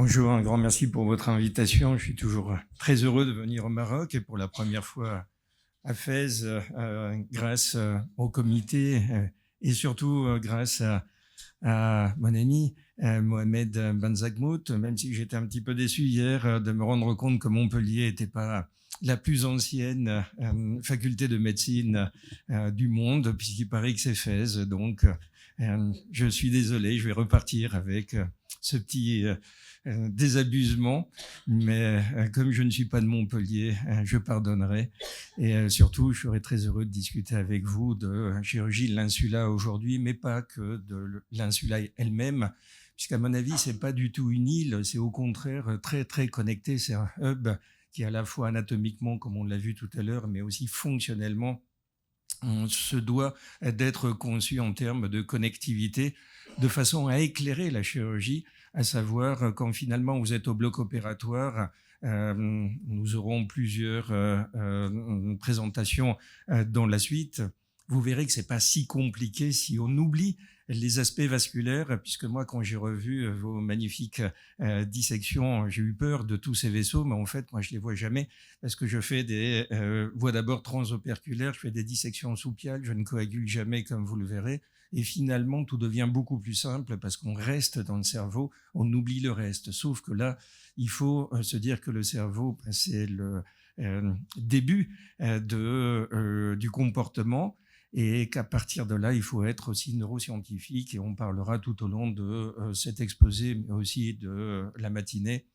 Bonjour, un grand merci pour votre invitation. Je suis toujours très heureux de venir au Maroc et pour la première fois à Fès, grâce au comité et surtout grâce à mon ami Mohamed Benzagmout, même si j'étais un petit peu déçu hier de me rendre compte que Montpellier n'était pas la plus ancienne faculté de médecine du monde, puisqu'il paraît que c'est Fès. Donc, je suis désolé, je vais repartir avec ce petit désabusement, mais comme je ne suis pas de Montpellier, je pardonnerai. Et surtout, je serais très heureux de discuter avec vous de chirurgie de l'insula aujourd'hui, mais pas que de l'insula elle-même, puisqu'à mon avis, c'est pas du tout une île, c'est au contraire très très connecté. C'est un hub qui, à la fois anatomiquement, comme on l'a vu tout à l'heure, mais aussi fonctionnellement, on se doit d'être conçu en termes de connectivité, de façon à éclairer la chirurgie, à savoir quand finalement vous êtes au bloc opératoire, nous aurons plusieurs présentations dans la suite. Vous verrez que c'est pas si compliqué si on oublie les aspects vasculaires, puisque moi, quand j'ai revu vos magnifiques dissections, j'ai eu peur de tous ces vaisseaux, mais en fait, moi, je les vois jamais, parce que je fais des voies d'abord transoperculaires, je fais des dissections sous-piales, je ne coagule jamais, comme vous le verrez, et finalement, tout devient beaucoup plus simple, parce qu'on reste dans le cerveau, on oublie le reste, sauf que là, il faut se dire que le cerveau, c'est le début du comportement, et qu'à partir de là, il faut être aussi neuroscientifique, et on parlera tout au long de cet exposé, mais aussi de la matinée,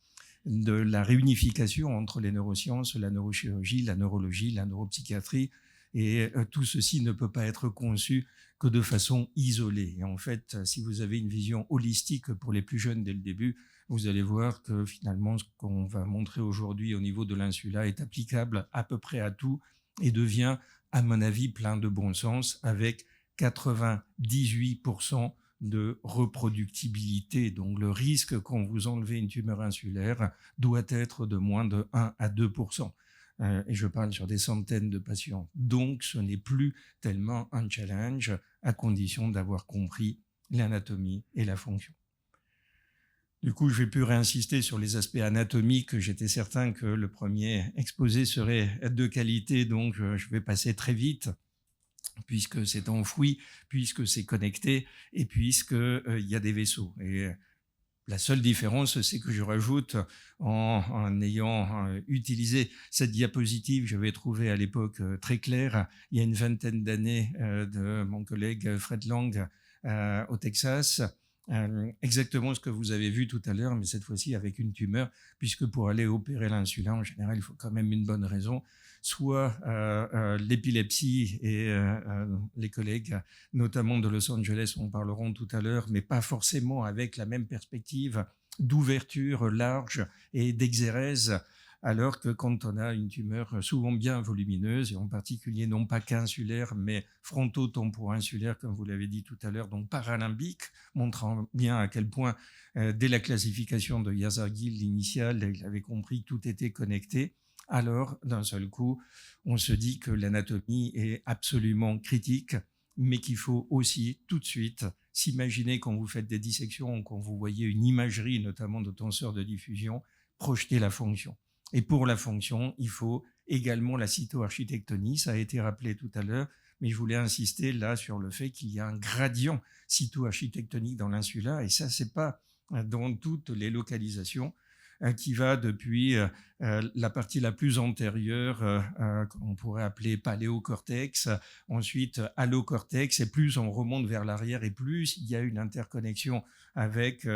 de la réunification entre les neurosciences, la neurochirurgie, la neurologie, la neuropsychiatrie, et tout ceci ne peut pas être conçu que de façon isolée. Et en fait, si vous avez une vision holistique pour les plus jeunes dès le début, vous allez voir que finalement, ce qu'on va montrer aujourd'hui au niveau de l'insula est applicable à peu près à tout et devient, à mon avis, plein de bon sens, avec 98% de reproductibilité. Donc le risque quand vous enlevez une tumeur insulaire doit être de moins de 1 à 2%. Et je parle sur des centaines de patients. Donc ce n'est plus tellement un challenge à condition d'avoir compris l'anatomie et la fonction. Du coup, je vais plus réinsister sur les aspects anatomiques. J'étais certain que le premier exposé serait de qualité, donc je vais passer très vite, puisque c'est enfoui, puisque c'est connecté, et puisque il y a des vaisseaux. Et la seule différence, c'est que je rajoute, en ayant utilisé cette diapositive, je vais trouver à l'époque très claire, il y a une vingtaine d'années, de mon collègue Fred Lang au Texas, exactement ce que vous avez vu tout à l'heure, mais cette fois-ci avec une tumeur, puisque pour aller opérer l'insula, en général, il faut quand même une bonne raison, soit l'épilepsie, et les collègues, notamment de Los Angeles, en parleront tout à l'heure, mais pas forcément avec la même perspective d'ouverture large et d'exérèse, alors que quand on a une tumeur souvent bien volumineuse, et en particulier non pas qu'insulaire, mais fronto-temporo-insulaire, comme vous l'avez dit tout à l'heure, donc paralimbique, montrant bien à quel point, dès la classification de Yazargil, l'initiale, il avait compris que tout était connecté. Alors, d'un seul coup, on se dit que l'anatomie est absolument critique, mais qu'il faut aussi tout de suite s'imaginer quand vous faites des dissections, quand vous voyez une imagerie, notamment de tenseur de diffusion, projeter la fonction. Et pour la fonction, il faut également la cytoarchitectonie, ça a été rappelé tout à l'heure, mais je voulais insister là sur le fait qu'il y a un gradient cytoarchitectonique dans l'insula, et ça, c'est pas dans toutes les localisations, qui va depuis la partie la plus antérieure, qu'on pourrait appeler paléocortex, ensuite allocortex, et plus on remonte vers l'arrière, et plus il y a une interconnexion avec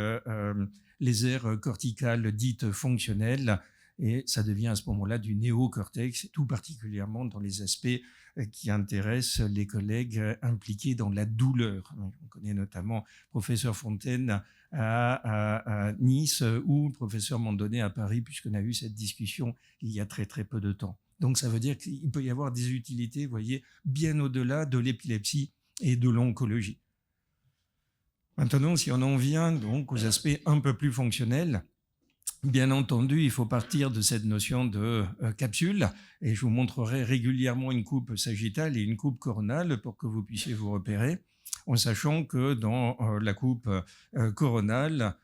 les aires corticales dites fonctionnelles, et ça devient à ce moment-là du néocortex, tout particulièrement dans les aspects qui intéressent les collègues impliqués dans la douleur. On connaît notamment professeur Fontaine à Nice, ou le professeur Mandonnet à Paris, puisqu'on a eu cette discussion il y a très très peu de temps. Donc ça veut dire qu'il peut y avoir des utilités, vous voyez, bien au-delà de l'épilepsie et de l'oncologie. Maintenant, si on en vient donc aux aspects un peu plus fonctionnels, bien entendu, il faut partir de cette notion de capsule, et je vous montrerai régulièrement une coupe sagittale et une coupe coronale pour que vous puissiez vous repérer, en sachant que dans la coupe coronale,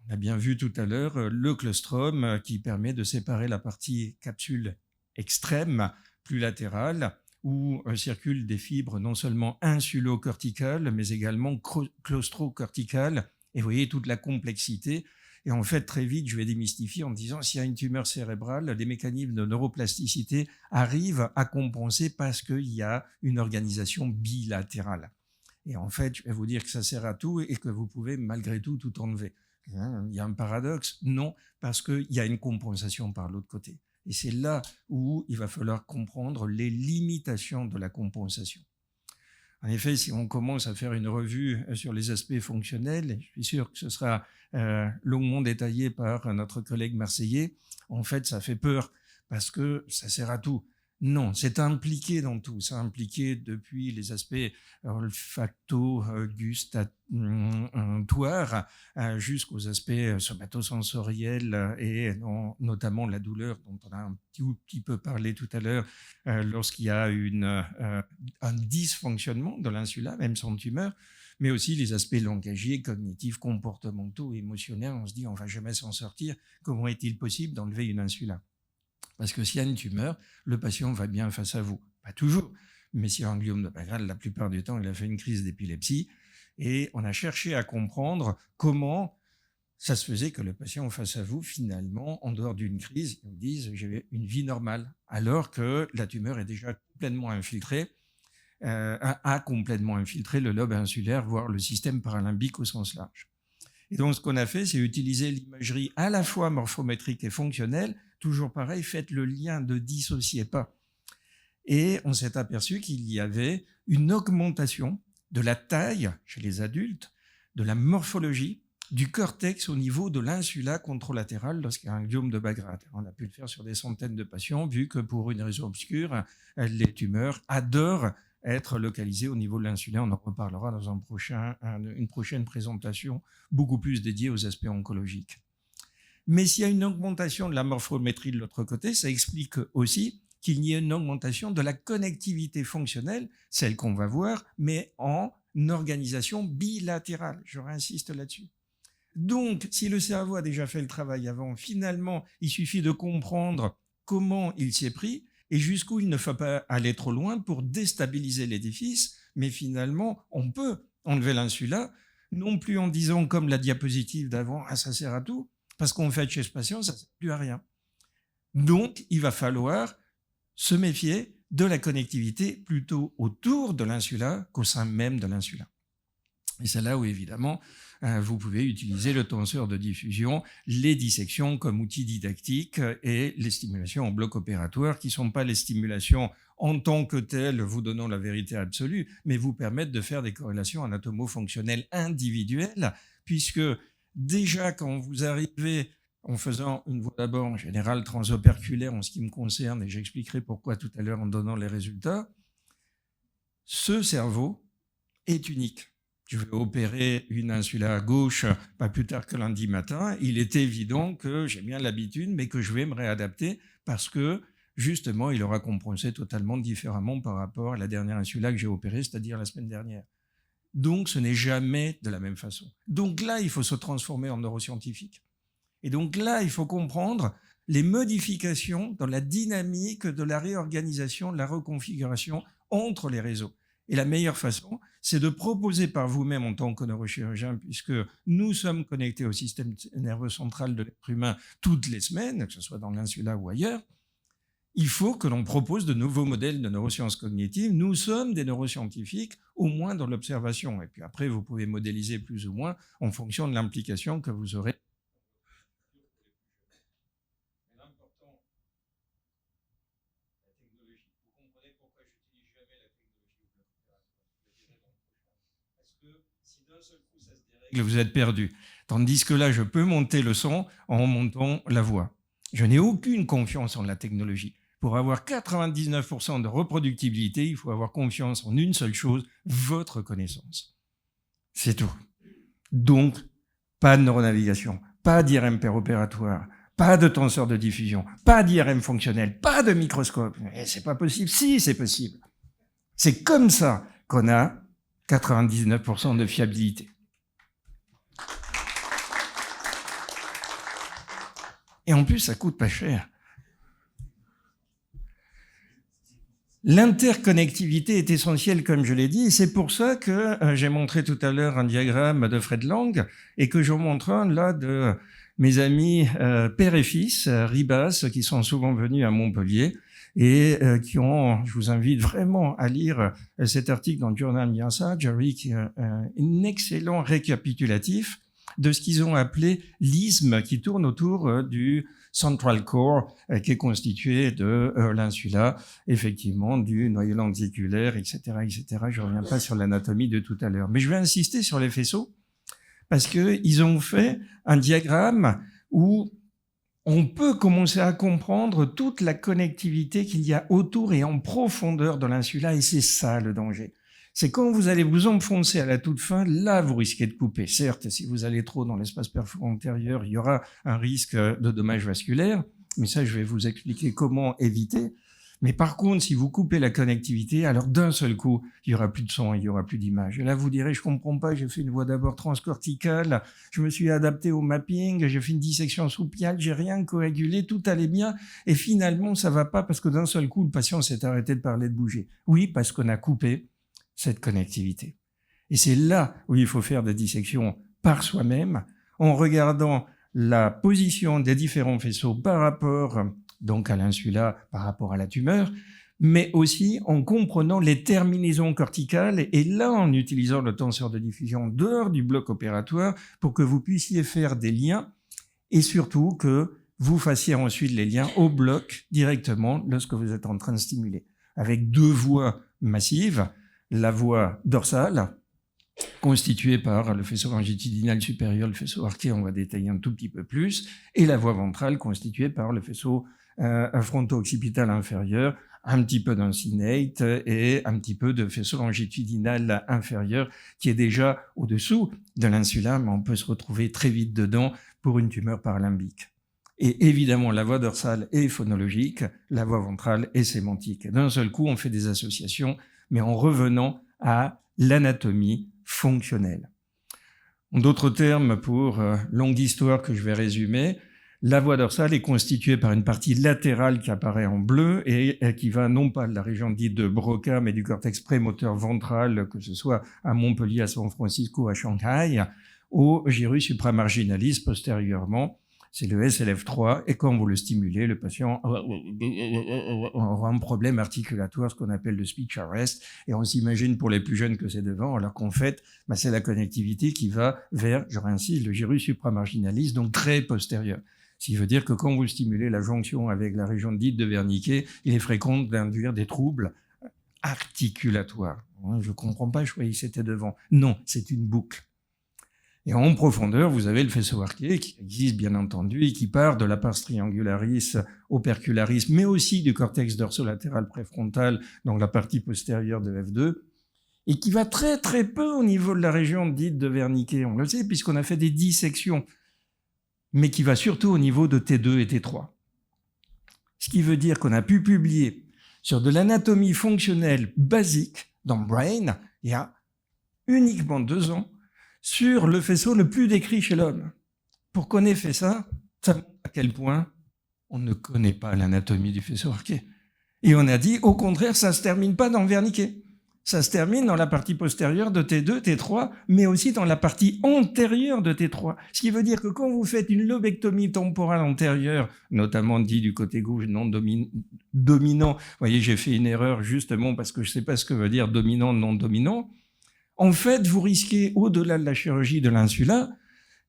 On a bien vu tout à l'heure le claustrum qui permet de séparer la partie capsule extrême, plus latérale, où circulent des fibres non seulement insulo-corticales, mais également claustro-corticales. Et vous voyez toute la complexité. Et en fait, très vite, je vais démystifier en disant s'il y a une tumeur cérébrale, les mécanismes de neuroplasticité arrivent à compenser parce qu'il y a une organisation bilatérale. Et en fait, je vais vous dire que ça sert à tout et que vous pouvez malgré tout enlever. Il y a un paradoxe? Non, parce qu'il y a une compensation par l'autre côté. Et c'est là où il va falloir comprendre les limitations de la compensation. En effet, si on commence à faire une revue sur les aspects fonctionnels, je suis sûr que ce sera longuement détaillé par notre collègue marseillais, en fait, ça fait peur parce que ça sert à tout. Non, c'est impliqué dans tout. C'est impliqué depuis les aspects olfacto-gustatoires jusqu'aux aspects somatosensoriels et notamment la douleur dont on a un petit peu parlé tout à l'heure lorsqu'il y a un dysfonctionnement de l'insula, même sans tumeur, mais aussi les aspects langagiers, cognitifs, comportementaux, émotionnels. On se dit, on ne va jamais s'en sortir. Comment est-il possible d'enlever une insula ? Parce que s'il y a une tumeur, le patient va bien face à vous. Pas toujours, mais s'il y a un gliome de Bas-Grade, la plupart du temps, il a fait une crise d'épilepsie. Et on a cherché à comprendre comment ça se faisait que le patient face à vous, finalement, en dehors d'une crise, ils vous disent « j'ai une vie normale », alors que la tumeur est déjà complètement infiltrée, a complètement infiltré le lobe insulaire, voire le système paralimbique au sens large. Et donc, ce qu'on a fait, c'est utiliser l'imagerie à la fois morphométrique et fonctionnelle. Toujours pareil, faites le lien, ne dissociez pas. Et on s'est aperçu qu'il y avait une augmentation de la taille chez les adultes, de la morphologie, du cortex au niveau de l'insula contralatérale lorsqu'il y a un gliome de Bas-Grade. On a pu le faire sur des centaines de patients, vu que pour une raison obscure, les tumeurs adorent être localisées au niveau de l'insula. On en reparlera dans une prochaine présentation beaucoup plus dédiée aux aspects oncologiques. Mais s'il y a une augmentation de la morphométrie de l'autre côté, ça explique aussi qu'il y ait une augmentation de la connectivité fonctionnelle, celle qu'on va voir, mais en organisation bilatérale. Je réinsiste là-dessus. Donc, si le cerveau a déjà fait le travail avant, finalement, il suffit de comprendre comment il s'y est pris et jusqu'où il ne faut pas aller trop loin pour déstabiliser l'édifice, mais finalement, on peut enlever l'insula, non plus en disant comme la diapositive d'avant, « ah, ça sert à tout », parce qu'en fait, chez ce patient, ça ne sert plus à rien. Donc, il va falloir se méfier de la connectivité plutôt autour de l'insula qu'au sein même de l'insula. Et c'est là où, évidemment, vous pouvez utiliser le tenseur de diffusion, les dissections comme outil didactique et les stimulations en bloc opératoire qui ne sont pas les stimulations en tant que telles vous donnant la vérité absolue, mais vous permettent de faire des corrélations anatomo-fonctionnelles individuelles, puisque déjà quand vous arrivez en faisant une voie d'abord générale transoperculaire en ce qui me concerne, et j'expliquerai pourquoi tout à l'heure en donnant les résultats, ce cerveau est unique. Je vais opérer une insula à gauche pas plus tard que lundi matin. Il est évident que j'ai bien l'habitude, mais que je vais me réadapter parce que, justement, il aura compensé totalement différemment par rapport à la dernière insula que j'ai opérée, c'est-à-dire la semaine dernière. Donc, ce n'est jamais de la même façon. Donc là, il faut se transformer en neuroscientifique. Et donc là, il faut comprendre les modifications dans la dynamique de la réorganisation, de la reconfiguration entre les réseaux. Et la meilleure façon, c'est de proposer par vous-même en tant que neurochirurgien, puisque nous sommes connectés au système nerveux central de l'être humain toutes les semaines, que ce soit dans l'insula ou ailleurs, il faut que l'on propose de nouveaux modèles de neurosciences cognitives. Nous sommes des neuroscientifiques, au moins dans l'observation. Et puis après, vous pouvez modéliser plus ou moins en fonction de l'implication que vous aurez. Vous êtes perdu. Tandis que là, je peux monter le son en montant la voix. Je n'ai aucune confiance en la technologie. Pour avoir 99% de reproductibilité, il faut avoir confiance en une seule chose, votre connaissance. C'est tout. Donc, pas de neuronavigation, pas d'IRM péropératoire, pas de tenseur de diffusion, pas d'IRM fonctionnel, pas de microscope. Et c'est pas possible. Si, c'est possible. C'est comme ça qu'on a 99% de fiabilité. Et en plus, ça coûte pas cher. L'interconnectivité est essentielle, comme je l'ai dit, et c'est pour ça que j'ai montré tout à l'heure un diagramme de Fred Lang et que je montre un là de mes amis père et fils, Ribas, qui sont souvent venus à Montpellier et qui ont, je vous invite vraiment à lire cet article dans le journal Miasa, Jerry, qui est un excellent récapitulatif de ce qu'ils ont appelé l'isthme qui tourne autour du Central Core, qui est constitué de l'insula, effectivement, du noyau lenticulaire, etc., etc. Je ne reviens pas sur l'anatomie de tout à l'heure. Mais je vais insister sur les faisceaux, parce qu'ils ont fait un diagramme où on peut commencer à comprendre toute la connectivité qu'il y a autour et en profondeur de l'insula, et c'est ça le danger. C'est quand vous allez vous enfoncer à la toute fin, là vous risquez de couper. Certes, si vous allez trop dans l'espace perforant antérieur, il y aura un risque de dommages vasculaires, mais ça je vais vous expliquer comment éviter. Mais par contre, si vous coupez la connectivité, alors d'un seul coup, il y aura plus de son, il y aura plus d'image. Et là, vous direz, je comprends pas, j'ai fait une voie d'abord transcorticale, je me suis adapté au mapping, j'ai fait une dissection sous-piale, j'ai rien coagulé, tout allait bien, et finalement, ça va pas parce que d'un seul coup, le patient s'est arrêté de parler, de bouger. Oui, parce qu'on a coupé cette connectivité. Et c'est là où il faut faire des dissections par soi-même, en regardant la position des différents faisceaux par rapport donc à l'insula, par rapport à la tumeur, mais aussi en comprenant les terminaisons corticales et là en utilisant le tenseur de diffusion en dehors du bloc opératoire pour que vous puissiez faire des liens et surtout que vous fassiez ensuite les liens au bloc directement lorsque vous êtes en train de stimuler. Avec deux voies massives, la voie dorsale, constituée par le faisceau longitudinal supérieur, le faisceau arqué, on va détailler un tout petit peu plus, et la voie ventrale constituée par le faisceau fronto-occipital inférieur, un petit peu d'incinate et un petit peu de faisceau longitudinal inférieur qui est déjà au-dessous de l'insula, mais on peut se retrouver très vite dedans pour une tumeur paralimbique. Et évidemment, la voie dorsale est phonologique, la voie ventrale est sémantique. D'un seul coup, on fait des associations, mais en revenant à l'anatomie fonctionnelle. En d'autres termes, pour longue histoire que je vais résumer, la voie dorsale est constituée par une partie latérale qui apparaît en bleu et qui va non pas de la région dite de Broca, mais du cortex prémoteur ventral, que ce soit à Montpellier, à San Francisco, à Shanghai, au gyrus supramarginalis postérieurement. C'est le SLF3, et quand vous le stimulez, le patient aura un problème articulatoire, ce qu'on appelle le speech arrest, et on s'imagine pour les plus jeunes que c'est devant, alors qu'en fait, c'est la connectivité qui va vers, je réinsiste, le gyrus supramarginalis, donc très postérieur. Ce qui veut dire que quand vous stimulez la jonction avec la région dite de Wernicke, il est fréquent d'induire des troubles articulatoires. Je ne comprends pas, je croyais que c'était devant. Non, c'est une boucle. Et en profondeur, vous avez le faisceau arqué qui existe bien entendu et qui part de la pars triangularis opercularis, mais aussi du cortex dorsolatéral préfrontal, donc la partie postérieure de F2, et qui va très très peu au niveau de la région dite de Wernicke. On le sait puisqu'on a fait des dissections, mais qui va surtout au niveau de T2 et T3. Ce qui veut dire qu'on a pu publier sur de l'anatomie fonctionnelle basique dans Brain, il y a uniquement 2 ans, sur le faisceau le plus décrit chez l'homme. Pour qu'on ait fait ça, ça montre à quel point on ne connaît pas l'anatomie du faisceau arqué. Et on a dit, au contraire, ça ne se termine pas dans Wernicke. Ça se termine dans la partie postérieure de T2, T3, mais aussi dans la partie antérieure de T3. Ce qui veut dire que quand vous faites une lobectomie temporale antérieure, notamment dit du côté gauche non dominant, vous voyez, j'ai fait une erreur justement parce que je ne sais pas ce que veut dire dominant, non dominant. En fait, vous risquez, au-delà de la chirurgie de l'insula,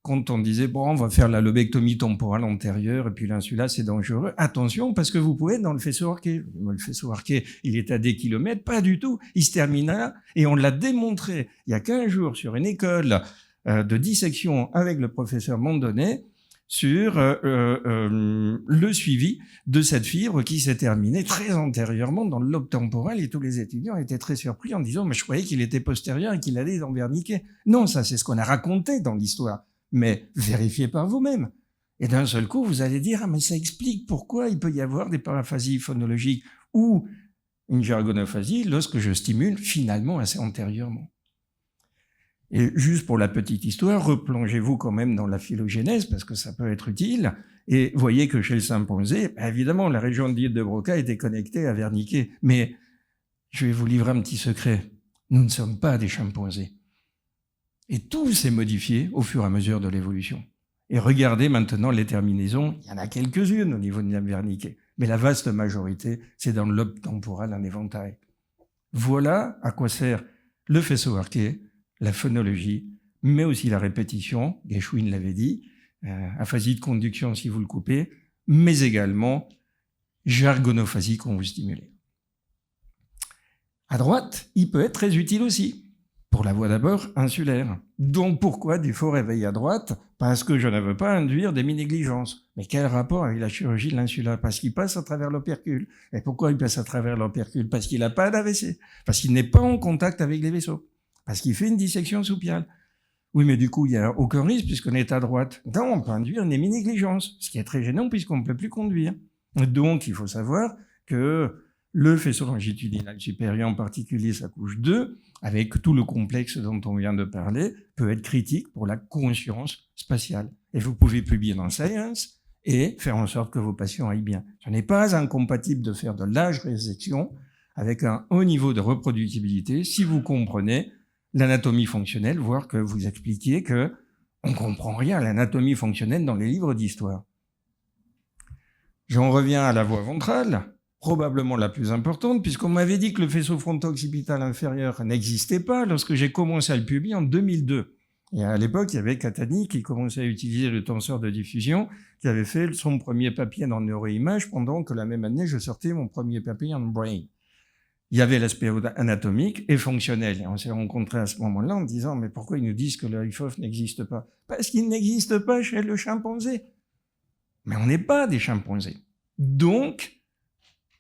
quand on disait, bon, on va faire la lobectomie temporale antérieure, et puis l'insula, c'est dangereux. Attention, parce que vous pouvez être dans le faisceau arqué. Le faisceau arqué, il est à des kilomètres, pas du tout. Il se termine là, et on l'a démontré il y a 15 jours sur une école de dissection avec le professeur Mondonnet, sur le suivi de cette fibre qui s'est terminée très antérieurement dans le lobe temporal, et tous les étudiants étaient très surpris en disant « mais je croyais qu'il était postérieur et qu'il allait dans Wernicke ». Non, ça c'est ce qu'on a raconté dans l'histoire, mais vérifiez par vous-même. Et d'un seul coup, vous allez dire « ah mais ça explique pourquoi il peut y avoir des paraphasies phonologiques ou une jargonophasie lorsque je stimule finalement assez antérieurement ». Et juste pour la petite histoire, replongez-vous quand même dans la phylogénèse, parce que ça peut être utile, et voyez que chez le chimpanzé, évidemment, la région dite de Broca était connectée à Wernicke. Mais je vais vous livrer un petit secret. Nous ne sommes pas des chimpanzés. Et tout s'est modifié au fur et à mesure de l'évolution. Et regardez maintenant les terminaisons, il y en a quelques-unes au niveau de la Wernicke, mais la vaste majorité, c'est dans le lobe temporal en éventail. Voilà à quoi sert le faisceau arqué, la phonologie, mais aussi la répétition, Geschwin l'avait dit, aphasie de conduction si vous le coupez, mais également jargonophasie quand vous stimulez. À droite, il peut être très utile aussi, pour la voie d'abord insulaire. Donc pourquoi du faux réveil à droite? Parce que je ne veux pas induire des négligences. Mais quel rapport avec la chirurgie de l'insula? Parce qu'il passe à travers l'opercule. Et pourquoi il passe à travers l'opercule? Parce qu'il n'a pas d'AVC. Parce qu'il n'est pas en contact avec les vaisseaux. Parce qu'il fait une dissection soupiale. Oui, mais du coup, il n'y a aucun risque puisqu'on est à droite. Non, on peut induire une héminégligence, ce qui est très gênant puisqu'on ne peut plus conduire. Donc, il faut savoir que le faisceau longitudinal supérieur, en particulier sa couche 2, avec tout le complexe dont on vient de parler, peut être critique pour la conscience spatiale. Et vous pouvez publier dans Science et faire en sorte que vos patients aillent bien. Ce n'est pas incompatible de faire de l'âge résection avec un haut niveau de reproductibilité si vous comprenez l'anatomie fonctionnelle, voire que vous expliquiez que on comprend rien à l'anatomie fonctionnelle dans les livres d'histoire. J'en reviens à la voie ventrale, probablement la plus importante, puisqu'on m'avait dit que le faisceau fronto-occipital inférieur n'existait pas lorsque j'ai commencé à le publier en 2002. Et à l'époque, il y avait Catani qui commençait à utiliser le tenseur de diffusion, qui avait fait son premier papier dans Neuroimage, pendant que la même année, je sortais mon premier papier en Brain. Il y avait l'aspect anatomique et fonctionnel. Et on s'est rencontrés à ce moment-là en disant « Mais pourquoi ils nous disent que le HIFOF n'existe pas ?» Parce qu'il n'existe pas chez le chimpanzé. Mais on n'est pas des chimpanzés. Donc,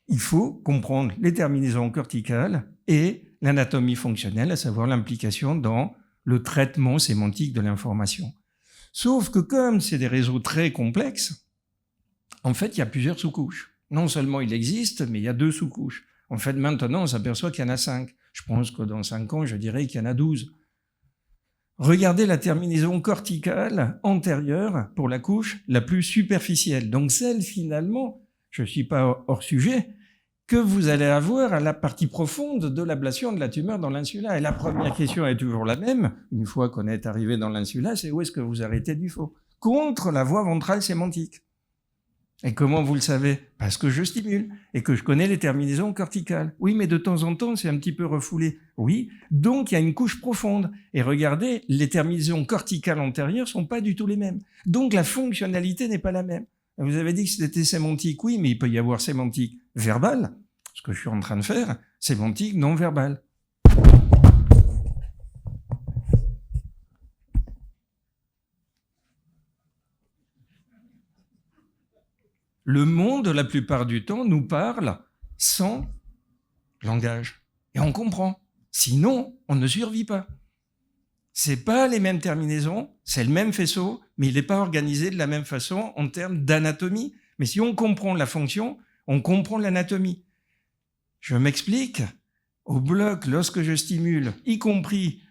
il faut comprendre les terminaisons corticales et l'anatomie fonctionnelle, à savoir l'implication dans le traitement sémantique de l'information. Sauf que comme c'est des réseaux très complexes, en fait, il y a plusieurs sous-couches. Non seulement il existe, mais il y a 2 sous-couches. En fait, maintenant, on s'aperçoit qu'il y en a 5. Je pense que dans 5 ans, je dirais qu'il y en a 12. Regardez la terminaison corticale antérieure pour la couche la plus superficielle. Donc celle, finalement, je ne suis pas hors sujet, que vous allez avoir à la partie profonde de l'ablation de la tumeur dans l'insula. Et la première question est toujours la même, une fois qu'on est arrivé dans l'insula, c'est où est-ce que vous arrêtez du faux? Contre la voie ventrale sémantique. Et comment vous le savez? Parce que je stimule et que je connais les terminaisons corticales. Oui, mais de temps en temps, c'est un petit peu refoulé. Oui, donc il y a une couche profonde. Et regardez, les terminaisons corticales antérieures sont pas du tout les mêmes. Donc la fonctionnalité n'est pas la même. Vous avez dit que c'était sémantique. Oui, mais il peut y avoir sémantique verbale, ce que je suis en train de faire, sémantique non verbale. Le monde, la plupart du temps, nous parle sans langage. Et on comprend. Sinon, on ne survit pas. C'est pas les mêmes terminaisons, c'est le même faisceau, mais il n'est pas organisé de la même façon en termes d'anatomie. Mais si on comprend la fonction, on comprend l'anatomie. Je m'explique. Au bloc, lorsque je stimule, y compris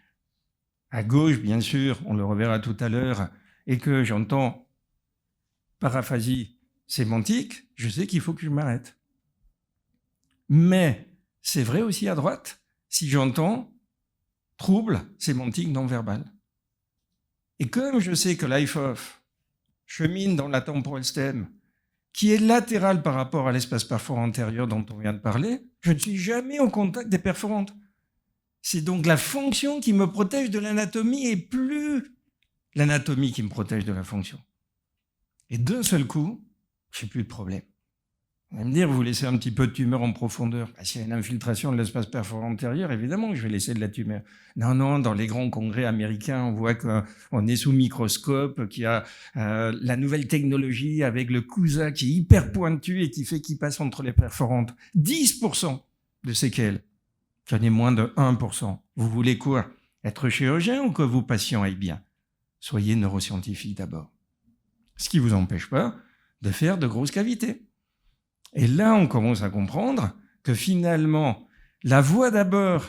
à gauche, bien sûr, on le reverra tout à l'heure, et que j'entends paraphasie sémantique, je sais qu'il faut que je m'arrête. Mais c'est vrai aussi à droite, si j'entends trouble sémantique non verbal. Et comme je sais que l'HIFOF chemine dans la temporal stem, qui est latéral par rapport à l'espace perforant antérieur dont on vient de parler, je ne suis jamais au contact des perforantes. C'est donc la fonction qui me protège de l'anatomie et plus l'anatomie qui me protège de la fonction. Et d'un seul coup, je n'ai plus de problème. Vous allez me dire, vous laissez un petit peu de tumeur en profondeur. S'il y a une infiltration de l'espace perforant antérieur, évidemment que je vais laisser de la tumeur. Non, dans les grands congrès américains, on voit qu'on est sous microscope, qu'il y a la nouvelle technologie avec le CUSA qui est hyper pointu et qui fait qu'il passe entre les perforantes. 10% de séquelles. J'en ai moins de 1%. Vous voulez quoi? Être chirurgien ou que vos patients aillent bien? Soyez neuroscientifique d'abord. Ce qui ne vous empêche pas de faire de grosses cavités. Et là, on commence à comprendre que finalement, la voie d'abord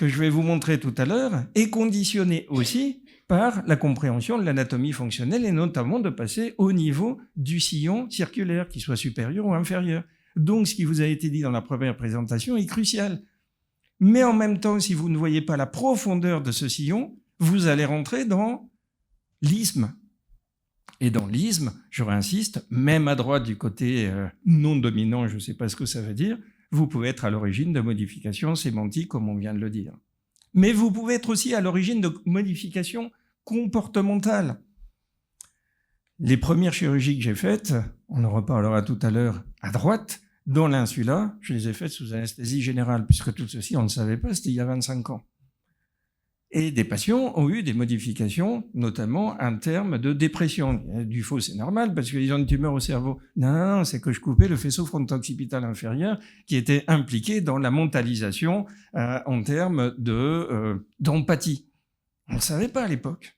que je vais vous montrer tout à l'heure est conditionné aussi par la compréhension de l'anatomie fonctionnelle et notamment de passer au niveau du sillon circulaire, qu'il soit supérieur ou inférieur. Donc, ce qui vous a été dit dans la première présentation est crucial. Mais en même temps, si vous ne voyez pas la profondeur de ce sillon, vous allez rentrer dans l'isthme. Et dans l'isthme, je réinsiste, même à droite du côté non dominant, je ne sais pas ce que ça veut dire, vous pouvez être à l'origine de modifications sémantiques, comme on vient de le dire. Mais vous pouvez être aussi à l'origine de modifications comportementales. Les premières chirurgies que j'ai faites, on en reparlera tout à l'heure, à droite, dans l'insula, je les ai faites sous anesthésie générale, puisque tout ceci, on ne savait pas, c'était il y a 25 ans. Et des patients ont eu des modifications, notamment en termes de dépression. Du faux, c'est normal, parce qu'ils ont une tumeur au cerveau. Non, c'est que je coupais le faisceau fronto-occipital inférieur qui était impliqué dans la mentalisation en termes d'empathie. On ne savait pas à l'époque.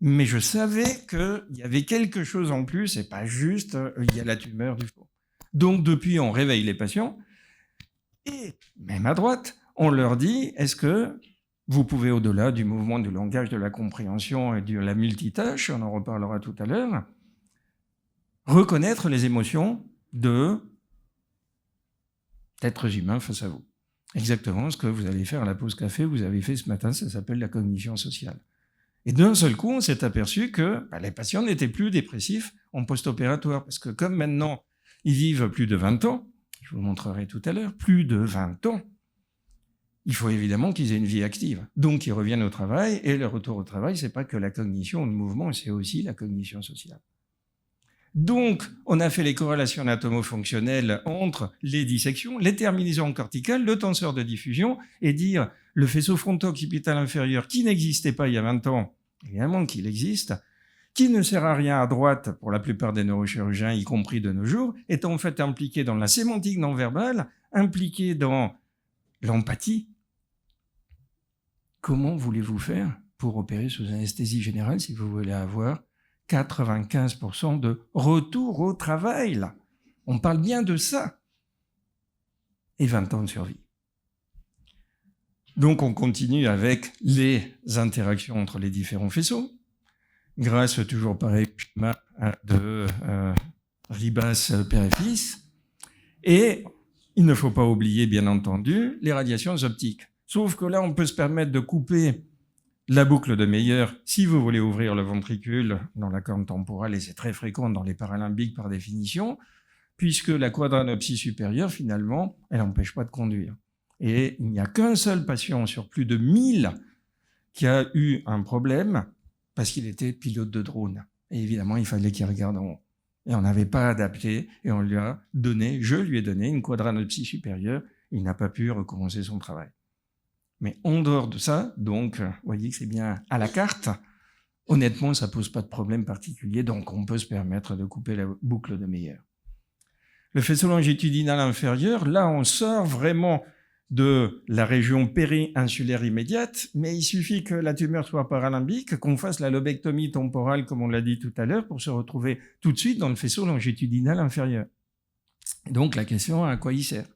Mais je savais qu'il y avait quelque chose en plus, et pas juste il y a la tumeur du faux. Donc depuis, on réveille les patients, et même à droite, on leur dit, est-ce que vous pouvez, au-delà du mouvement du langage, de la compréhension et de la multitâche, on en reparlera tout à l'heure, reconnaître les émotions d'êtres humains face à vous. Exactement ce que vous allez faire à la pause café, vous avez fait ce matin, ça s'appelle la cognition sociale. Et d'un seul coup, on s'est aperçu que les patients n'étaient plus dépressifs en post-opératoire, parce que comme maintenant, ils vivent plus de 20 ans, je vous montrerai tout à l'heure, plus de 20 ans, il faut évidemment qu'ils aient une vie active. Donc, ils reviennent au travail, et le retour au travail, c'est pas que la cognition ou le mouvement, c'est aussi la cognition sociale. Donc, on a fait les corrélations anatomo-fonctionnelles entre les dissections, les terminaisons corticales, le tenseur de diffusion, et dire le faisceau fronto-occipital inférieur qui n'existait pas il y a 20 ans, évidemment qu'il existe, qui ne sert à rien à droite pour la plupart des neurochirurgiens, y compris de nos jours, est en fait impliqué dans la sémantique non-verbale, impliqué dans l'empathie. Comment voulez-vous faire pour opérer sous anesthésie générale si vous voulez avoir 95% de retour au travail, là? On parle bien de ça. Et 20 ans de survie. Donc on continue avec les interactions entre les différents faisceaux, grâce toujours pareil au schéma de Ribas père et fils. Et il ne faut pas oublier, bien entendu, les radiations optiques. Sauf que là, on peut se permettre de couper la boucle de Meyer si vous voulez ouvrir le ventricule dans la corne temporale, et c'est très fréquent dans les paralimbiques par définition, puisque la quadranopsie supérieure, finalement, elle n'empêche pas de conduire. Et il n'y a qu'un seul patient sur plus de 1000 qui a eu un problème parce qu'il était pilote de drone. Et évidemment, il fallait qu'il regarde en haut. Et on n'avait pas adapté, et je lui ai donné une quadranopsie supérieure. Il n'a pas pu recommencer son travail. Mais en dehors de ça, donc, vous voyez que c'est bien à la carte, honnêtement, ça ne pose pas de problème particulier, donc on peut se permettre de couper la boucle de Meyer. Le faisceau longitudinal inférieur, là, on sort vraiment de la région péri-insulaire immédiate, mais il suffit que la tumeur soit paralimbique, qu'on fasse la lobectomie temporale, comme on l'a dit tout à l'heure, pour se retrouver tout de suite dans le faisceau longitudinal inférieur. Donc, la question, à quoi il sert ?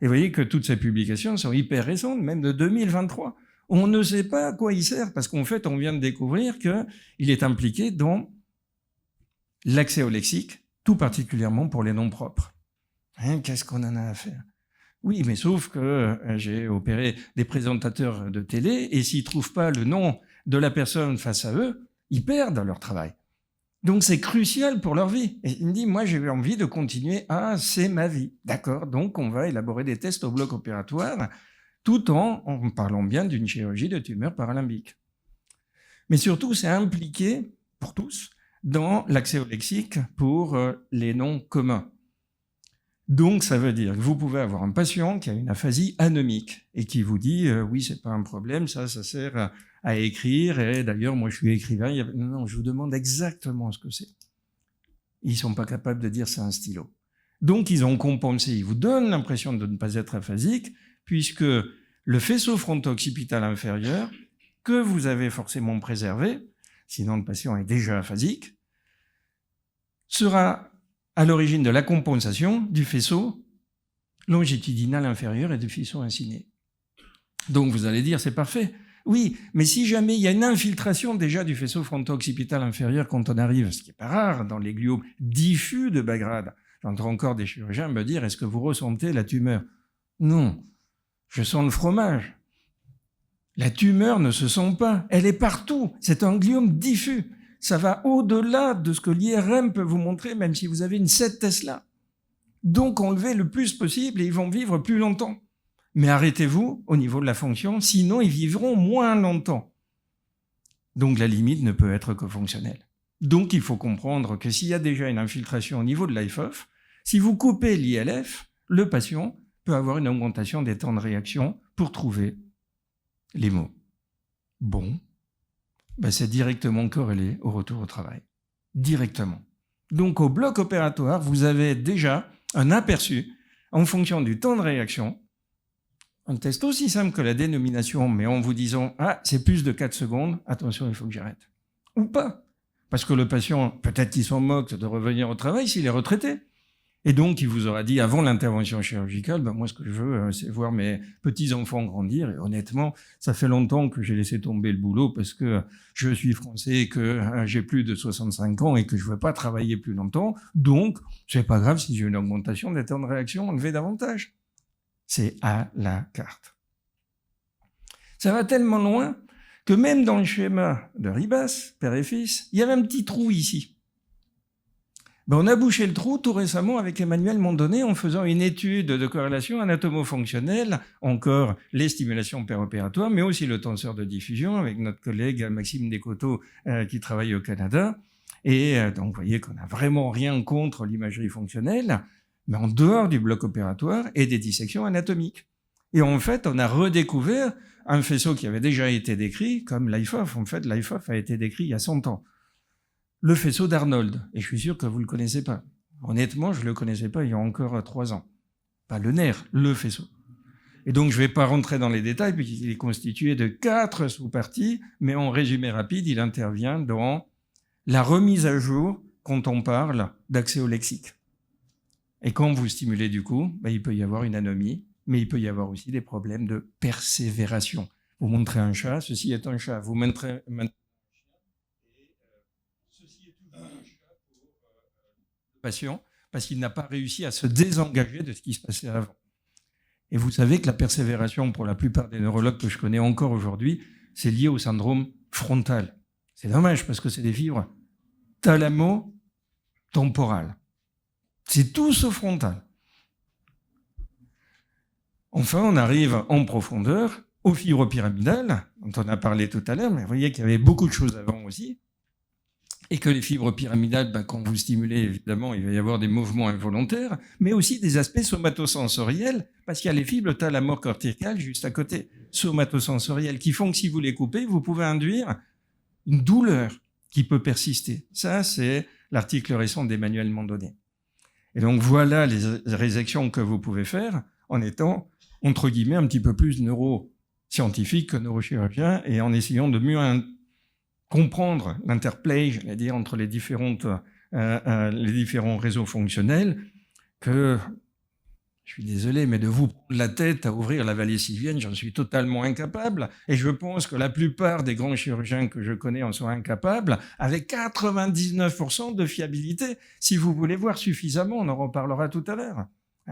Et vous voyez que toutes ces publications sont hyper récentes, même de 2023. On ne sait pas à quoi il sert, parce qu'en fait, on vient de découvrir qu'il est impliqué dans l'accès au lexique, tout particulièrement pour les noms propres. Qu'est-ce qu'on en a à faire ? Oui, mais sauf que j'ai opéré des présentateurs de télé, et s'ils ne trouvent pas le nom de la personne face à eux, ils perdent leur travail. Donc c'est crucial pour leur vie. Et il me dit, moi j'ai eu envie de continuer, c'est ma vie. D'accord, donc on va élaborer des tests au bloc opératoire, tout en parlant bien d'une chirurgie de tumeur paralimbique. Mais surtout, c'est impliqué, pour tous, dans l'accès au lexique pour les noms communs. Donc ça veut dire que vous pouvez avoir un patient qui a une aphasie anomique et qui vous dit, oui, c'est pas un problème, ça sert à écrire, et d'ailleurs, moi, je suis écrivain. Non, je vous demande exactement ce que c'est. Ils sont pas capables de dire c'est un stylo. Donc, ils ont compensé. Ils vous donnent l'impression de ne pas être aphasique, puisque le faisceau fronto-occipital inférieur, que vous avez forcément préservé, sinon le patient est déjà aphasique, sera à l'origine de la compensation du faisceau longitudinal inférieur et du faisceau inciné. Donc vous allez dire, c'est parfait. Oui, mais si jamais il y a une infiltration déjà du faisceau fronto-occipital inférieur quand on arrive, ce qui n'est pas rare dans les gliomes diffus de bas grade, j'entends encore des chirurgiens me dire, est-ce que vous ressentez la tumeur? Non, je sens le fromage. La tumeur ne se sent pas, elle est partout, c'est un gliome diffus. Ça va au-delà de ce que l'IRM peut vous montrer, même si vous avez une 7 Tesla. Donc enlevez le plus possible et ils vont vivre plus longtemps. Mais arrêtez-vous au niveau de la fonction, sinon ils vivront moins longtemps. Donc la limite ne peut être que fonctionnelle. Donc il faut comprendre que s'il y a déjà une infiltration au niveau de l'IFOF, si vous coupez l'ILF, le patient peut avoir une augmentation des temps de réaction pour trouver les mots. Bon, c'est directement corrélé au retour au travail. Directement. Donc au bloc opératoire, vous avez déjà un aperçu en fonction du temps de réaction. Un test aussi simple que la dénomination, mais en vous disant « Ah, c'est plus de 4 secondes, attention, il faut que j'arrête. » Ou pas. Parce que le patient, peut-être qu'il s'en moque de revenir au travail s'il est retraité. Et donc, il vous aura dit avant l'intervention chirurgicale, moi, ce que je veux, c'est voir mes petits-enfants grandir. Et honnêtement, ça fait longtemps que j'ai laissé tomber le boulot parce que je suis français, que j'ai plus de 65 ans et que je veux pas travailler plus longtemps. Donc, c'est pas grave si j'ai une augmentation des temps de réaction, enlever davantage. C'est à la carte. Ça va tellement loin que même dans le schéma de Ribas, père et fils, il y avait un petit trou ici. On a bouché le trou tout récemment avec Emmanuel Mondonnet en faisant une étude de corrélation anatomo-fonctionnelle, encore les stimulations péropératoires, mais aussi le tenseur de diffusion avec notre collègue Maxime Descoteaux qui travaille au Canada. Et donc vous voyez qu'on n'a vraiment rien contre l'imagerie fonctionnelle, mais en dehors du bloc opératoire et des dissections anatomiques. Et en fait, on a redécouvert un faisceau qui avait déjà été décrit comme l'IFOF. En fait, l'IFOF a été décrit il y a 100 ans. Le faisceau d'Arnold, et je suis sûr que vous ne le connaissez pas. Honnêtement, je ne le connaissais pas il y a encore 3 ans. Pas le nerf, le faisceau. Et donc, je ne vais pas rentrer dans les détails, puisqu'il est constitué de 4 sous-parties, mais en résumé rapide, il intervient dans la remise à jour quand on parle d'accès au lexique. Et quand vous stimulez du coup, il peut y avoir une anomie, mais il peut y avoir aussi des problèmes de persévération. Vous montrez un chat, ceci est un chat. Vous montrez un chien, et ceci est toujours un chat pour le patient, parce qu'il n'a pas réussi à se désengager de ce qui se passait avant. Et vous savez que la persévération, pour la plupart des neurologues que je connais encore aujourd'hui, c'est lié au syndrome frontal. C'est dommage, parce que c'est des fibres thalamo-temporales. C'est tout sauf frontal. Enfin, on arrive en profondeur aux fibres pyramidales, dont on a parlé tout à l'heure, mais vous voyez qu'il y avait beaucoup de choses avant aussi, et que les fibres pyramidales, quand vous stimulez, évidemment, il va y avoir des mouvements involontaires, mais aussi des aspects somatosensoriels, parce qu'il y a les fibres thalamocorticales juste à côté, somatosensorielles, qui font que si vous les coupez, vous pouvez induire une douleur qui peut persister. Ça, c'est l'article récent d'Emmanuel Mondonnet. Et donc voilà les résections que vous pouvez faire en étant, entre guillemets, un petit peu plus neuroscientifique que neurochirurgien et en essayant de mieux comprendre l'interplay, j'allais dire, entre les différents réseaux fonctionnels que, je suis désolé, mais de vous prendre la tête à ouvrir la vallée sylvienne, j'en suis totalement incapable. Et je pense que la plupart des grands chirurgiens que je connais en sont incapables, avec 99% de fiabilité. Si vous voulez voir suffisamment, on en reparlera tout à l'heure.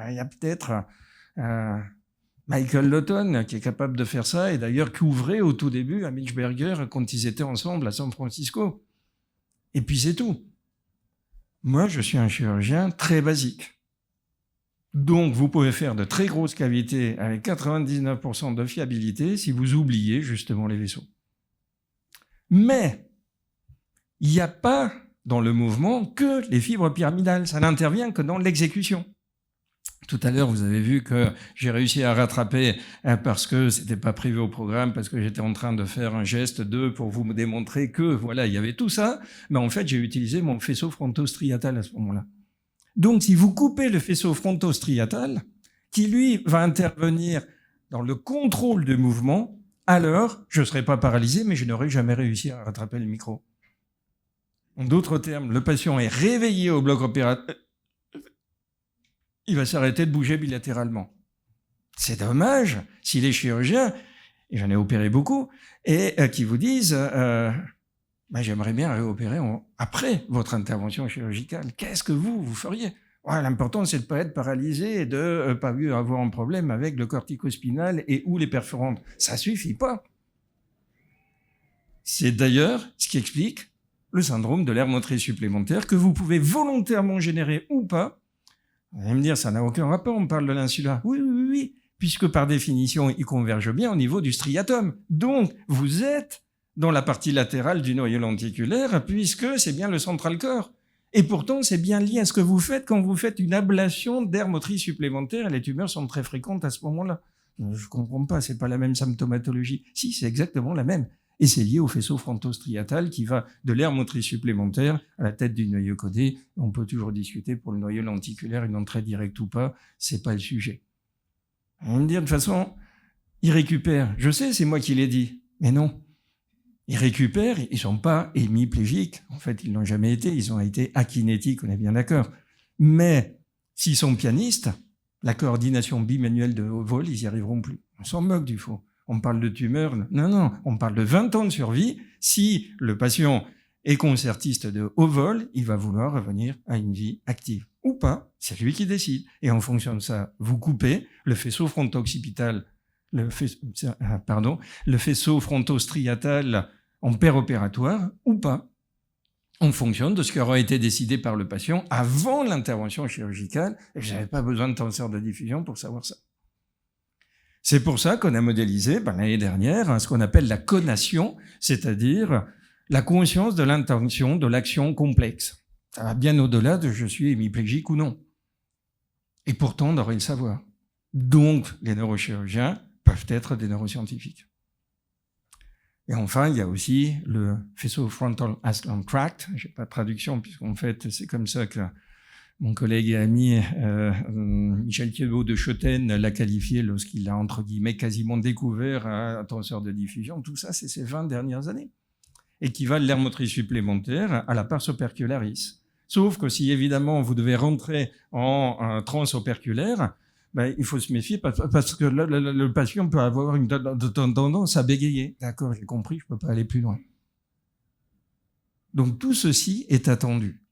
Il y a peut-être Michael Lawton qui est capable de faire ça, et d'ailleurs qui ouvrait au tout début à Milchberger quand ils étaient ensemble à San Francisco. Et puis c'est tout. Moi, je suis un chirurgien très basique. Donc, vous pouvez faire de très grosses cavités avec 99% de fiabilité si vous oubliez justement les vaisseaux. Mais, il n'y a pas dans le mouvement que les fibres pyramidales. Ça n'intervient que dans l'exécution. Tout à l'heure, vous avez vu que j'ai réussi à rattraper parce que c'était pas prévu au programme, parce que j'étais en train de faire un geste pour vous démontrer que, voilà, il y avait tout ça. Mais en fait, j'ai utilisé mon faisceau frontostriatal à ce moment-là. Donc, si vous coupez le faisceau frontostriatal, qui lui va intervenir dans le contrôle du mouvement, alors je ne serai pas paralysé, mais je n'aurai jamais réussi à rattraper le micro. En d'autres termes, le patient est réveillé au bloc opératoire, il va s'arrêter de bouger bilatéralement. C'est dommage si les chirurgiens, et j'en ai opéré beaucoup, et qui vous disent j'aimerais bien réopérer après votre intervention chirurgicale. Qu'est-ce que vous feriez? L'important, c'est de ne pas être paralysé et de ne pas avoir un problème avec le corticospinal et ou les perforantes. Ça ne suffit pas. C'est d'ailleurs ce qui explique le syndrome de l'aire motrice supplémentaire que vous pouvez volontairement générer ou pas. Vous allez me dire, ça n'a aucun rapport, on parle de l'insula. Oui, puisque par définition, il converge bien au niveau du striatum. Donc, vous êtes dans la partie latérale du noyau lenticulaire, puisque c'est bien le central core. Et pourtant, c'est bien lié à ce que vous faites quand vous faites une ablation d'aire motrice supplémentaire, et les tumeurs sont très fréquentes à ce moment-là. Je ne comprends pas, c'est pas la même symptomatologie. Si, c'est exactement la même. Et c'est lié au faisceau frontostriatal qui va de l'aire motrice supplémentaire à la tête du noyau codé. On peut toujours discuter pour le noyau lenticulaire, une entrée directe ou pas, c'est pas le sujet. On va me dire, de toute façon, ils récupèrent. Je sais, c'est moi qui l'ai dit, mais non. Ils récupèrent, ils sont pas hémiplégiques. En fait, ils l'ont jamais été, ils ont été akinétiques, on est bien d'accord. Mais s'ils sont pianistes, la coordination bimanuelle de haut vol, ils y arriveront plus. On s'en moque du faux. On parle de tumeur. Non, on parle de 20 ans de survie. Si le patient est concertiste de haut vol, il va vouloir revenir à une vie active. Ou pas, c'est lui qui décide. Et en fonction de ça, vous coupez le faisceau fronto-occipital, le faisceau frontostriatal en péropératoire ou pas, en fonction de ce qui aura été décidé par le patient avant l'intervention chirurgicale. Et je n'avais pas besoin de tenseur de diffusion pour savoir ça. C'est pour ça qu'on a modélisé l'année dernière ce qu'on appelle la conation, c'est-à-dire la conscience de l'intention de l'action complexe. Ça va bien au-delà de je suis hémiplégique ou non. Et pourtant, on devrait le savoir. Donc, les neurochirurgiens peuvent être des neuroscientifiques. Et enfin, il y a aussi le faisceau frontal ascending tract. Je n'ai pas de traduction, puisqu'en fait, c'est comme ça que mon collègue et ami Michel Thiébaut de Schoten l'a qualifié lorsqu'il a, entre guillemets, quasiment découvert un tenseur de diffusion. Tout ça, c'est ces 20 dernières années. Équivalent l'aire motrice supplémentaire à la pars opercularis. Sauf que si, évidemment, vous devez rentrer en transe operculaire, il faut se méfier parce que le patient peut avoir une tendance à bégayer. D'accord, j'ai compris, je ne peux pas aller plus loin. Donc, tout ceci est attendu.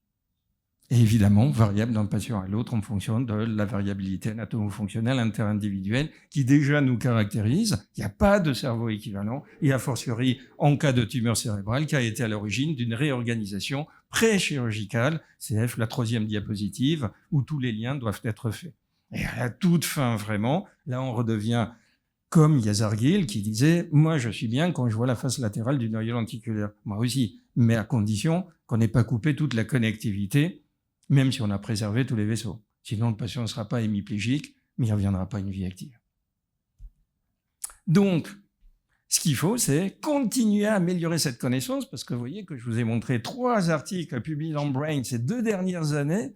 Et évidemment, variable d'un patient à l'autre en fonction de la variabilité anatomo-fonctionnelle interindividuelle qui déjà nous caractérise. Il n'y a pas de cerveau équivalent et a fortiori en cas de tumeur cérébrale qui a été à l'origine d'une réorganisation pré-chirurgicale, CF, la 3e diapositive, où tous les liens doivent être faits. Et à la toute fin, vraiment, là on redevient comme Yazarguil qui disait « Moi je suis bien quand je vois la face latérale du noyau lenticulaire. » Moi aussi, mais à condition qu'on n'ait pas coupé toute la connectivité, même si on a préservé tous les vaisseaux. Sinon, le patient ne sera pas hémiplégique, mais il ne reviendra pas à une vie active. Donc, ce qu'il faut, c'est continuer à améliorer cette connaissance, parce que vous voyez que je vous ai montré 3 articles publiés dans Brain ces 2 dernières années,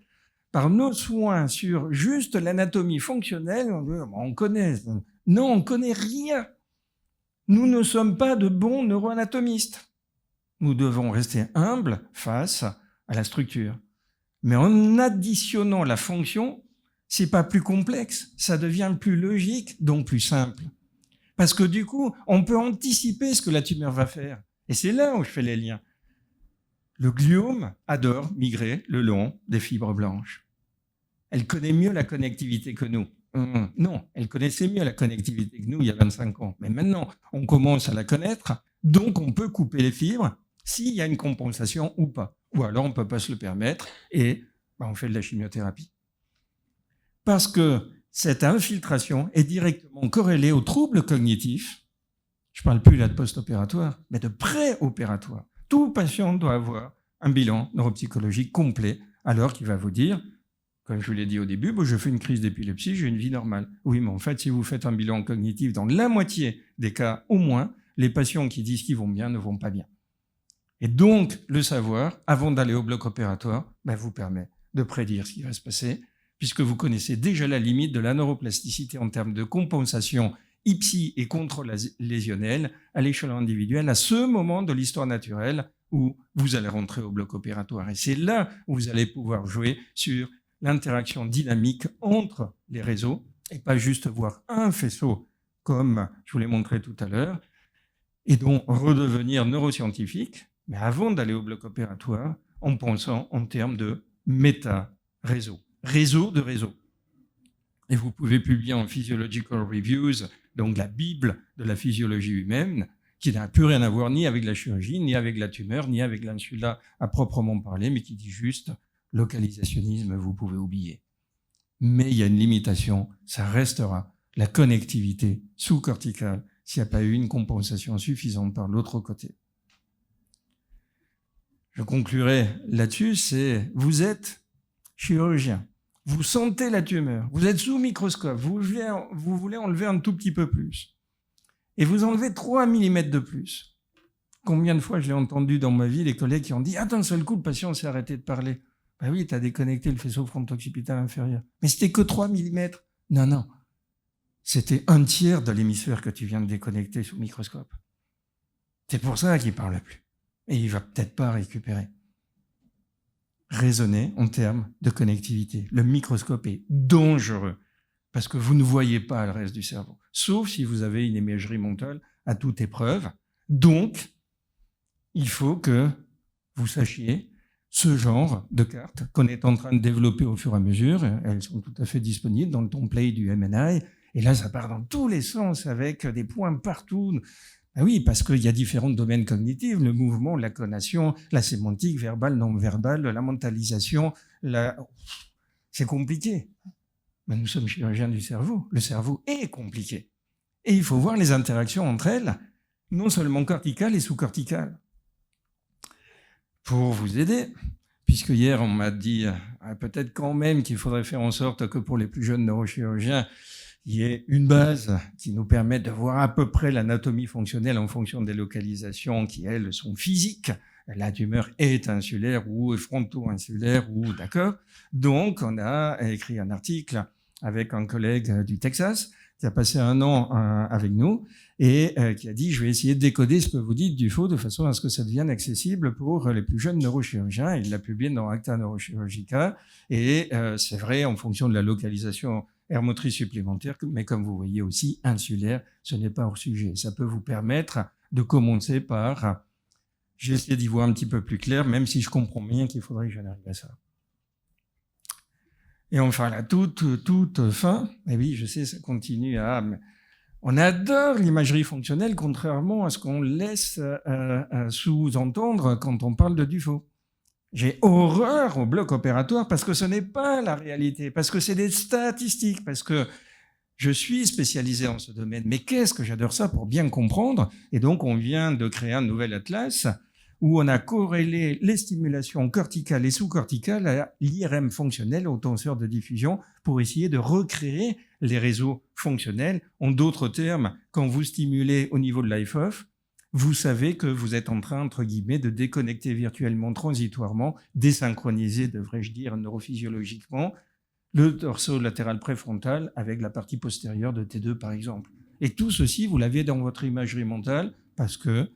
par nos soins sur juste l'anatomie fonctionnelle. On connaît. Non, on ne connaît rien. Nous ne sommes pas de bons neuroanatomistes. Nous devons rester humbles face à la structure. Mais en additionnant la fonction, c'est pas plus complexe, ça devient plus logique, donc plus simple. Parce que du coup, on peut anticiper ce que la tumeur va faire. Et c'est là où je fais les liens. Le gliome adore migrer le long des fibres blanches. Elle connaît mieux la connectivité que nous. Non, elle connaissait mieux la connectivité que nous il y a 25 ans. Mais maintenant, on commence à la connaître, donc on peut couper les fibres s'il y a une compensation ou pas. Ou alors on ne peut pas se le permettre et on fait de la chimiothérapie. Parce que cette infiltration est directement corrélée aux troubles cognitifs. Je ne parle plus là de post-opératoire, mais de pré-opératoire. Tout patient doit avoir un bilan neuropsychologique complet, alors qu'il va vous dire, comme je vous l'ai dit au début, je fais une crise d'épilepsie, j'ai une vie normale. Oui, mais en fait, si vous faites un bilan cognitif dans la moitié des cas au moins, les patients qui disent qu'ils vont bien ne vont pas bien. Et donc, le savoir, avant d'aller au bloc opératoire, vous permet de prédire ce qui va se passer, puisque vous connaissez déjà la limite de la neuroplasticité en termes de compensation IPSI et contrôle lésionnel à l'échelon individuel à ce moment de l'histoire naturelle où vous allez rentrer au bloc opératoire. Et c'est là où vous allez pouvoir jouer sur l'interaction dynamique entre les réseaux et pas juste voir un faisceau comme je vous l'ai montré tout à l'heure, et donc redevenir neuroscientifique, mais avant d'aller au bloc opératoire, en pensant en termes de méta-réseau, réseau de réseau. Et vous pouvez publier en Physiological Reviews, donc la Bible de la physiologie humaine, qui n'a plus rien à voir ni avec la chirurgie, ni avec la tumeur, ni avec l'insula à proprement parler, mais qui dit juste localisationnisme, vous pouvez oublier. Mais il y a une limitation, ça restera la connectivité sous-corticale s'il n'y a pas eu une compensation suffisante par l'autre côté. Je conclurai là-dessus, c'est vous êtes chirurgien, vous sentez la tumeur, vous êtes sous microscope, vous voulez enlever un tout petit peu plus, et vous enlevez 3 mm de plus. Combien de fois je l'ai entendu dans ma vie, les collègues qui ont dit « Ah, d'un seul coup, le patient s'est arrêté de parler. » Ben oui, tu as déconnecté le faisceau fronto-occipital inférieur. Mais c'était que 3 mm. Non, non. C'était 1/3 de l'hémisphère que tu viens de déconnecter sous microscope. C'est pour ça qu'il ne parle plus. Et il ne va peut-être pas récupérer. Raisonnez en termes de connectivité. Le microscope est dangereux parce que vous ne voyez pas le reste du cerveau, sauf si vous avez une imagerie mentale à toute épreuve. Donc, il faut que vous sachiez ce genre de cartes qu'on est en train de développer au fur et à mesure. Elles sont tout à fait disponibles dans le template du MNI. Et là, ça part dans tous les sens avec des points partout. Ah oui, parce qu'il y a différents domaines cognitifs, le mouvement, la conation, la sémantique, verbale, non-verbale, la mentalisation. C'est compliqué. Mais nous sommes chirurgiens du cerveau. Le cerveau est compliqué. Et il faut voir les interactions entre elles, non seulement corticales et sous-corticales. Pour vous aider, puisque hier on m'a dit peut-être quand même qu'il faudrait faire en sorte que pour les plus jeunes neurochirurgiens, il y ait une base qui nous permette de voir à peu près l'anatomie fonctionnelle en fonction des localisations qui, elles, sont physiques. La tumeur est insulaire ou fronto-insulaire ou d'accord. Donc, on a écrit un article avec un collègue du Texas qui a passé 1 an avec nous et qui a dit « Je vais essayer de décoder ce que vous dites du faux de façon à ce que ça devienne accessible pour les plus jeunes neurochirurgiens. » Il l'a publié dans Acta Neurochirurgica et c'est vrai en fonction de la localisation aire-motrice supplémentaire, mais comme vous voyez aussi, insulaire, ce n'est pas hors sujet. Ça peut vous permettre de commencer par... J'ai essayé d'y voir un petit peu plus clair, même si je comprends bien qu'il faudrait que j'en arrive à ça. Et enfin, la toute fin, et oui, je sais, ça continue à... On adore l'imagerie fonctionnelle, contrairement à ce qu'on laisse sous-entendre quand on parle de Dufo. J'ai horreur au bloc opératoire parce que ce n'est pas la réalité, parce que c'est des statistiques, parce que je suis spécialisé en ce domaine. Mais qu'est-ce que j'adore ça pour bien comprendre. Et donc, on vient de créer un nouvel atlas où on a corrélé les stimulations corticales et sous-corticales à l'IRM fonctionnel, au tenseur de diffusion, pour essayer de recréer les réseaux fonctionnels. En d'autres termes, quand vous stimulez au niveau de l'IFOF, vous savez que vous êtes en train, entre guillemets, de déconnecter virtuellement, transitoirement, désynchroniser, devrais-je dire, neurophysiologiquement, le torso latéral préfrontal avec la partie postérieure de T2, par exemple. Et tout ceci, vous l'avez dans votre imagerie mentale parce que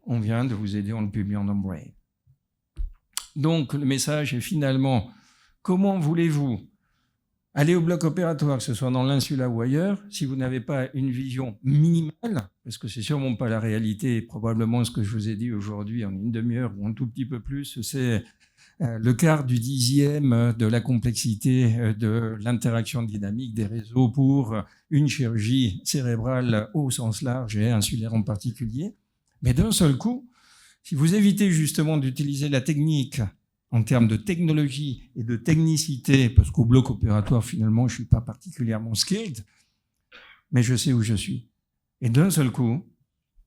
on vient de vous aider en le publiant dans Brain. Donc, le message est finalement, comment voulez-vous aller au bloc opératoire, que ce soit dans l'insula ou ailleurs, si vous n'avez pas une vision minimale, parce que c'est sûrement pas la réalité, probablement ce que je vous ai dit aujourd'hui en une demi-heure ou un tout petit peu plus, c'est le quart du 10e de la complexité de l'interaction dynamique des réseaux pour une chirurgie cérébrale au sens large et insulaire en particulier. Mais d'un seul coup, si vous évitez justement d'utiliser la technique en termes de technologie et de technicité, parce qu'au bloc opératoire, finalement, je ne suis pas particulièrement skilled, mais je sais où je suis. Et d'un seul coup,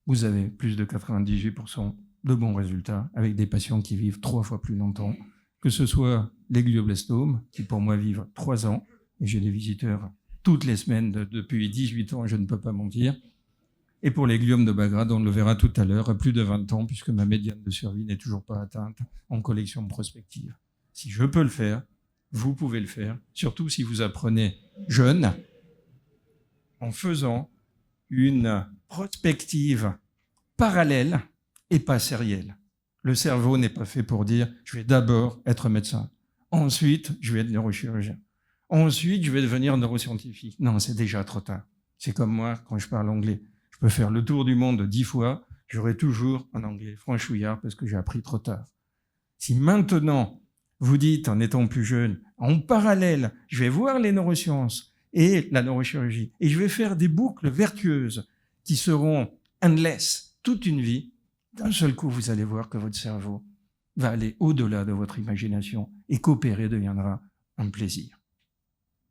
vous avez plus de 98% de bons résultats avec des patients qui vivent 3 fois plus longtemps, que ce soit les glioblastomes, qui pour moi vivent 3 ans, et j'ai des visiteurs toutes les semaines depuis 18 ans, je ne peux pas mentir, et pour les gliomes de bas grade, on le verra tout à l'heure, plus de 20 ans, puisque ma médiane de survie n'est toujours pas atteinte en collection prospective. Si je peux le faire, vous pouvez le faire, surtout si vous apprenez jeune, en faisant une prospective parallèle et pas sérielle. Le cerveau n'est pas fait pour dire « je vais d'abord être médecin, ensuite je vais être neurochirurgien, ensuite je vais devenir neuroscientifique ». Non, c'est déjà trop tard. C'est comme moi quand je parle anglais. Je peux faire le tour du monde 10 fois, j'aurai toujours un anglais franchouillard parce que j'ai appris trop tard. Si maintenant, vous dites, en étant plus jeune, en parallèle, je vais voir les neurosciences et la neurochirurgie, et je vais faire des boucles vertueuses qui seront endless toute une vie, d'un seul coup, vous allez voir que votre cerveau va aller au-delà de votre imagination et qu'opérer deviendra un plaisir.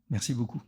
Merci beaucoup.